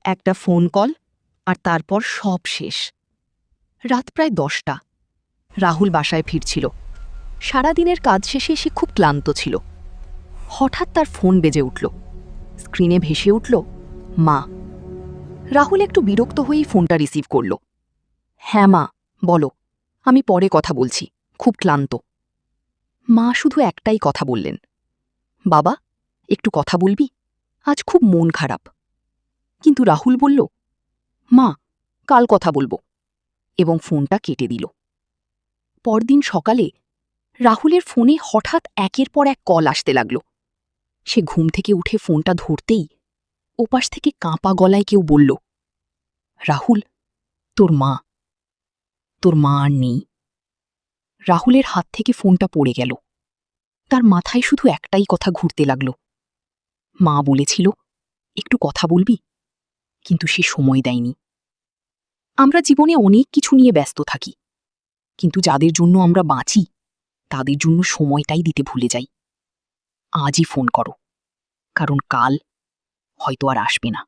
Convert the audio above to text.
একটা phone call, আর তারপর সব শেষ। রাত প্রায় 10টা। রাহুল বাসায় ফিরছিল। সারাদিনের কাজ শেষে সে খুব ক্লান্ত ছিল। হঠাৎ তার ফোন বেজে উঠল। স্ক্রিনে ভেসে উঠল মা। রাহুল একটু বিরক্ত হয়েই ফোনটা রিসিভ করল। হ্যাঁ মা, বলো। আমি পরে কথা বলছি, খুব ক্লান্ত। মা শুধু একটাই কথা বললেন, বাবা, একটু কথা বলবি, আজ খুব মন খারাপ। কিন্তু রাহুল বলল, মা, কাল কথা বলবো, এবং ফোনটা কেটে দিল। পরদিন সকালে রাহুলের ফোনে হঠাৎ একের পর এক কল আসতে লাগল। সে ঘুম থেকে উঠে ফোনটা ধরতেই ওপাশ থেকে কাঁপা গলায় কেউ বলল, রাহুল, তোর মা আর নেই। রাহুলের হাত থেকে ফোনটা পড়ে গেল। তার মাথায় শুধু একটাই কথা ঘুরতে লাগল, মা বলেছিল একটু কথা বলবি, কিন্তু সে সময় দেয়নি। আমরা জীবনে অনেক কিছু নিয়ে ব্যস্ত থাকি, কিন্তু যাদের জন্য আমরা বাঁচি তাদের জন্য সময়টাই দিতে ভুলে যাই। আজই ফোন করো, কারণ কাল হয়তো আর আসবে না।